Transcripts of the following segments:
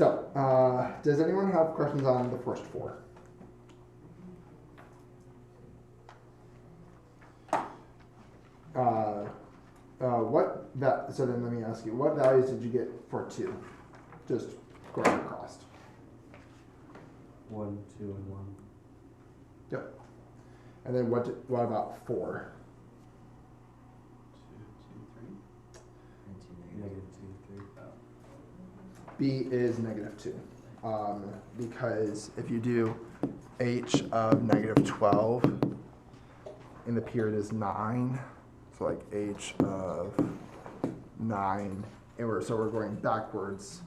So, does anyone have questions on the first four? So then let me ask you, what values did you get for 2? Just going across. 1, 2, and 1. Yep. And then what about 4? 2, 2, 3. And 2, -2, 3. B is -2. Because if you do h of -12, and the period is 9, so like h of 9, and we're going backwards.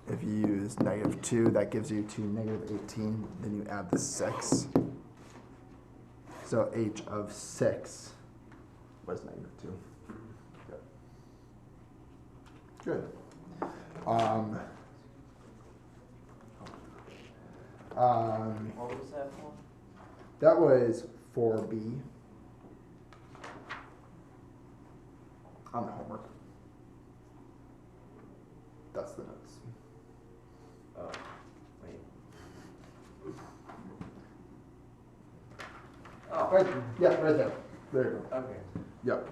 If you use -2, that gives you to -18, then you add the 6. So h of 6 was -2. Good. What was that for? That was 4B on the homework. That's the notes. Oh, wait. Oh. Right, yeah, right there. There you go. Okay. Yep.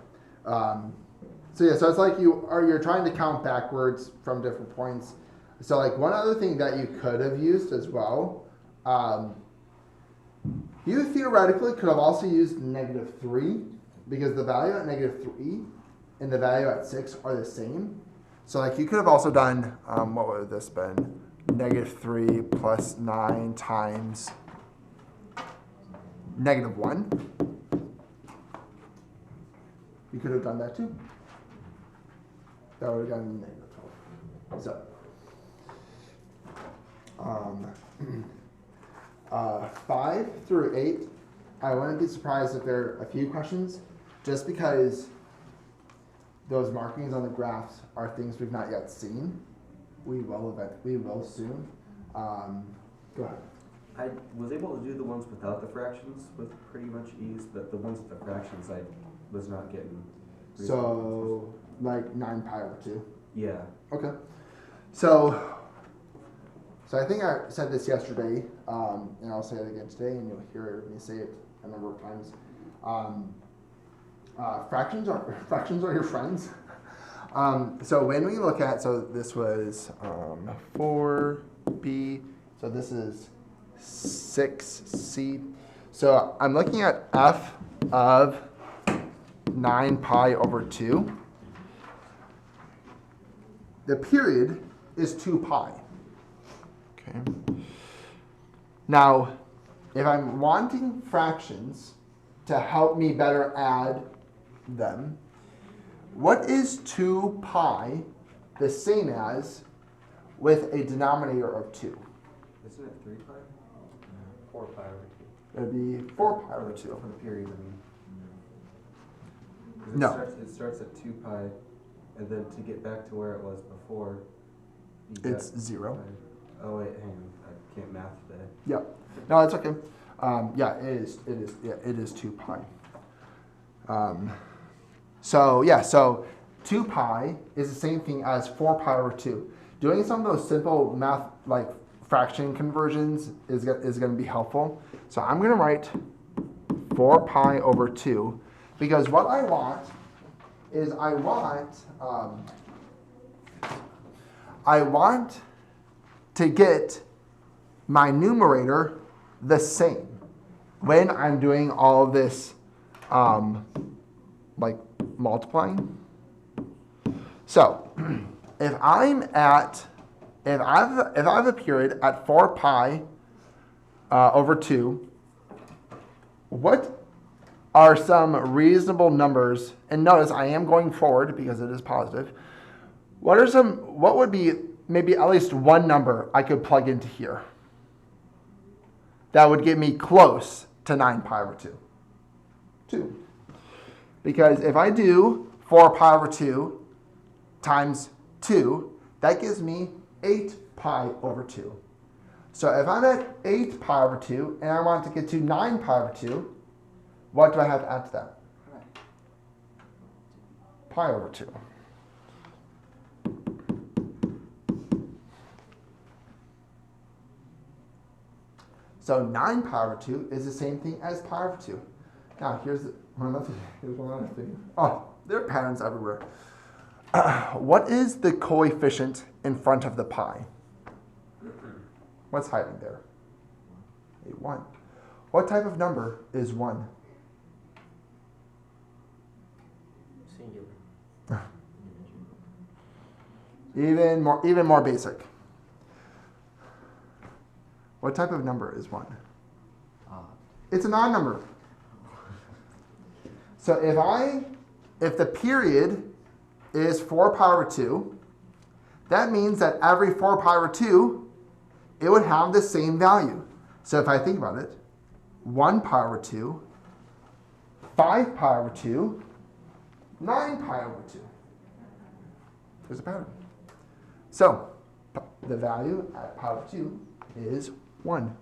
So it's like you're trying to count backwards from different points. So like one other thing that you could have used as well, you theoretically could have also used -3 because the value at -3 and the value at 6 are the same. So like you could have also done, what would have this been? -3 plus 9 times -1. You could have done that too. That would have gotten -12. So, 5 through 8, I wouldn't be surprised if there are a few questions, just because those markings on the graphs are things we've not yet seen. We will soon. Go ahead. I was able to do the ones without the fractions with pretty much ease, but the ones with the fractions I was not getting. So, like 9 pi over 2. Yeah. Okay. So I think I said this yesterday, and I'll say it again today, and you'll hear me say it a number of times. Fractions are your friends. So when we look at, so this was 4b, so this is 6c. So I'm looking at f of 9 pi over 2. The period is 2 pi. Okay. Now, if I'm wanting fractions to help me better add them, what is 2 pi the same as with a denominator of 2? Isn't it 3 pi? 4 pi over 2. It would be 4 pi over 2. For the period, I mean. 'Cause No. It starts at 2 pi, and then to get back to where it was before, It's 0. Oh wait, hang on. I can't math today. Yep. No, it's okay. Yeah, it is 2 pi. So 2 pi is the same thing as 4 pi over 2. Doing some of those simple math, like fraction conversions, is going to be helpful. So I'm going to write 4 pi over 2, because what I want is I want to get my numerator the same when I'm doing all of this like multiplying. So if I have a period at 4 pi over 2, what are some reasonable numbers? And notice I am going forward because it is positive. What would be maybe at least one number I could plug into here that would get me close to 9 pi over 2? 2. Because if I do 4 pi over 2 times 2, that gives me 8 pi over 2. So if I'm at 8 pi over 2 and I want to get to 9 pi over 2, what do I have to add to that? Pi over 2. So 9 pi over 2 is the same thing as pi over 2. Now, here's one other thing. Oh, there are patterns everywhere. What is the coefficient in front of the pi? What's hiding there? A 1. What type of number is 1? Singular. Even more basic. What type of number is 1? Odd. It's an odd number. So if the period is 4 pi over 2, that means that every 4 pi over 2, it would have the same value. So if I think about it, 1 pi over 2, 5 pi over 2, 9 pi over 2. There's a pattern. So the value at pi over 2 is 1.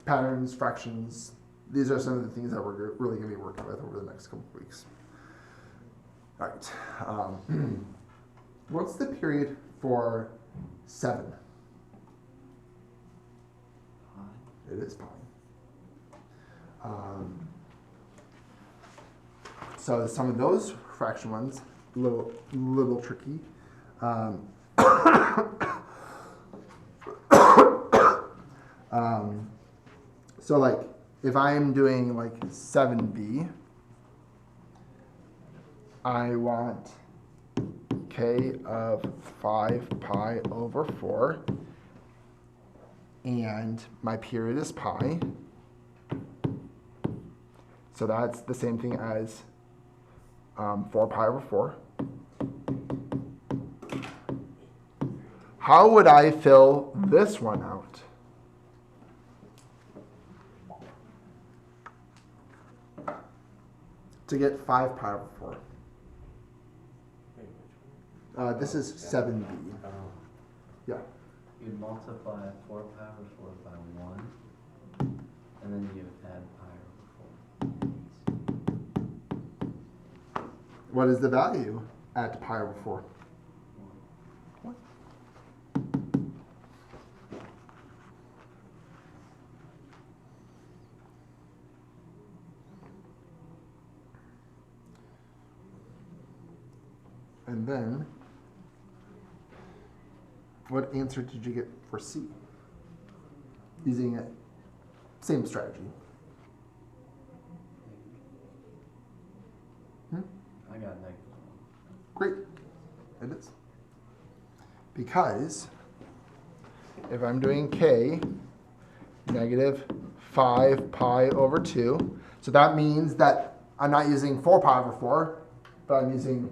Patterns, fractions, these are some of the things that we're really going to be working with over the next couple of weeks. All right. What's the period for 7? It is pi. So some of those fraction ones, a little tricky. So like if I am doing like 7b, I want k of 5 pi over 4, and my period is pi. So that's the same thing as 4 pi over 4. How would I fill this one out? To get 5 pi over 4. This is 7b. Oh. Yeah. You'd multiply 4 pi over 4 by 1, and then you would add pi over 4. What is the value at pi over 4? 1. And then, what answer did you get for C? Using it, same strategy. I got negative 1. Great. It is. Because if I'm doing k, negative 5 pi over 2, so that means that I'm not using 4 pi over 4, but I'm using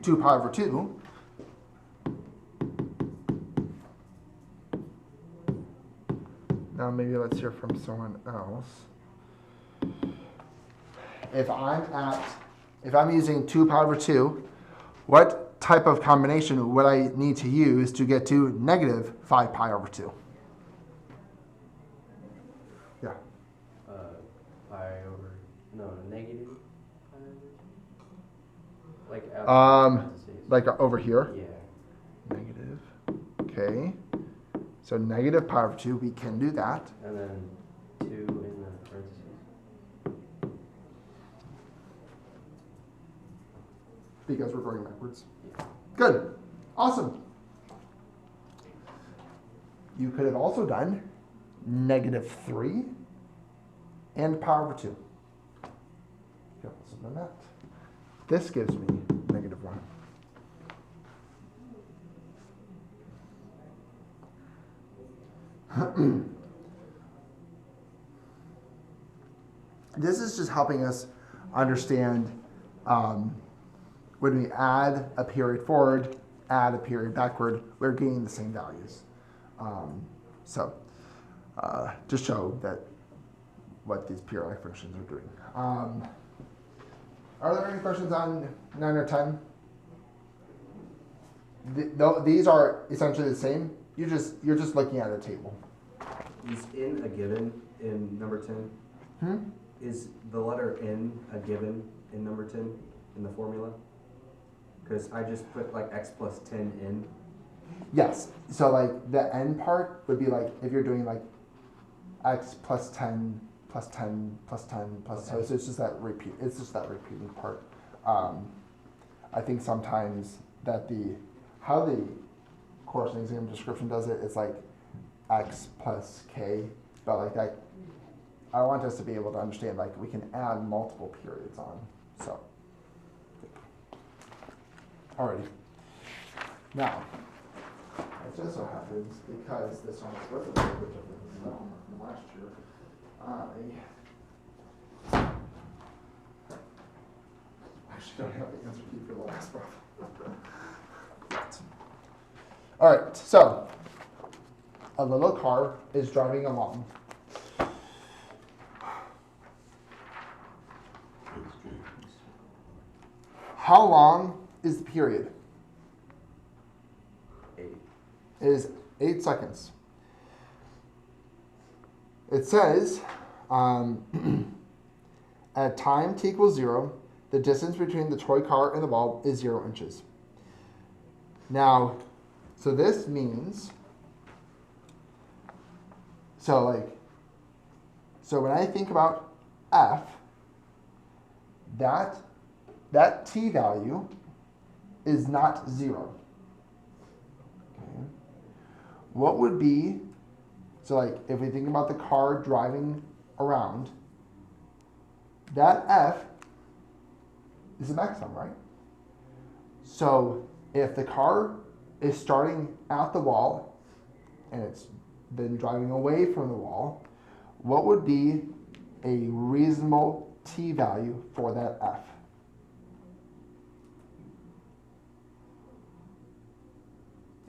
2 pi over 2. Now maybe let's hear from someone else. If I'm using 2 pi over 2, what type of combination would I need to use to get to negative 5 pi over 2? Yeah. Pi over, no, negative pi over 2? Like after parentheses. Like over here. Yeah. Negative. Okay. So negative pi over 2, we can do that. And then 2 in the parentheses. Because we're going backwards. Good. Awesome. You could have also done negative 3 and pi over 2. You could have also done that. This gives me negative 1. This is just helping us understand when we add a period forward, add a period backward, we're getting the same values. Just show that what these periodic functions are doing. Are there any questions on 9 or 10? These are essentially the same. You're just looking at a table. Is in a given in number 10? Is the letter N a given in number 10 in the formula? Cause I just put like x plus 10 in. Yes, so like the end part would be like if you're doing like x plus 10 plus 10 plus 10 plus 10, so it's just that repeat. It's just that repeating part. I think sometimes that how the course and exam description does it, it's like x plus k, but like that, I want us to be able to understand like we can add multiple periods on. So, alrighty. Now, it just so happens because this one was a little bit different than last year. I actually don't have the answer key for the last problem. All right, so a little car is driving along. How long is the period? 8. It is 8 seconds. It says, at time t equals 0, the distance between the toy car and the ball is 0 inches. Now, so this means, so when I think about f, that t value is not 0. Okay. What would be, so like if we think about the car driving around, that f is the maximum, right? So if the car is starting at the wall and it's been driving away from the wall, what would be a reasonable t value for that f?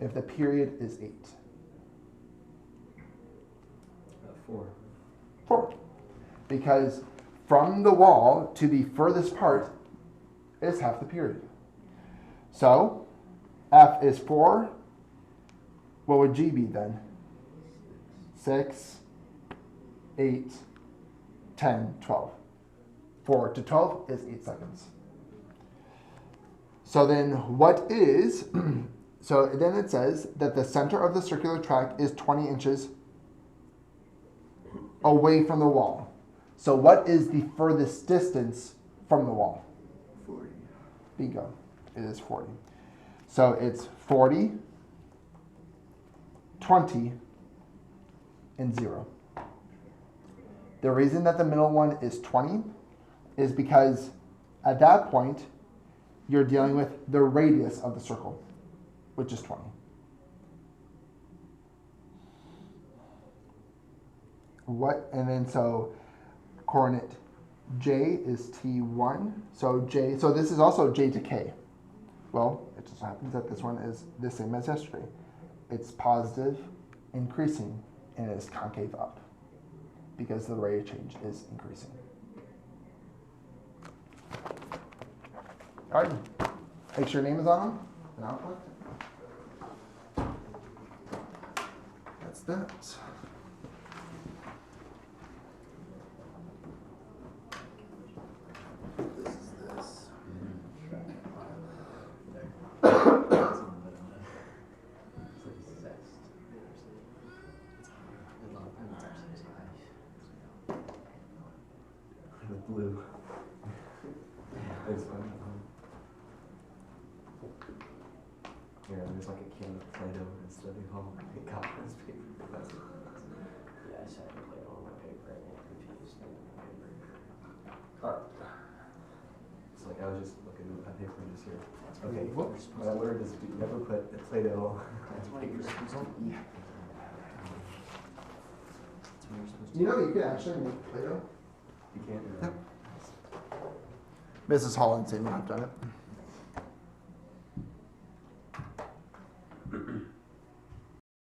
If the period is 8. 4. 4. Because from the wall to the furthest part is half the period. So f is 4. What would g be then? 6, 8, 10, 12. 4 to 12 is 8 seconds. So then what is, so then it says that the center of the circular track is 20 inches away from the wall. So what is the furthest distance from the wall? 40. Bingo. It is 40. So it's 40, 20, and 0. The reason that the middle one is 20 is because at that point, you're dealing with the radius of the circle, which is 20. And then so coordinate j is t1. So this is also j to k. Well, it just happens that this one is the same as yesterday. It's positive, increasing, and it is concave up because the rate of change is increasing. All right, make sure your name is on them, and I'll collect it. That's that. This is this. The blue. It's fun. Yeah, there's like a can of Play-Doh in study hall. I got this paper professor. Yeah, I said Play-Doh on my paper, I get confused on my paper. All It's like I was just looking at my paper and just here. Okay, Whoop. what I learned is you never put the Play-Doh. That's why you're supposed to eat. That's why you're supposed to You know, you can actually make Play-Doh. You can't do Yep. that. Mrs. Holland said I've done it.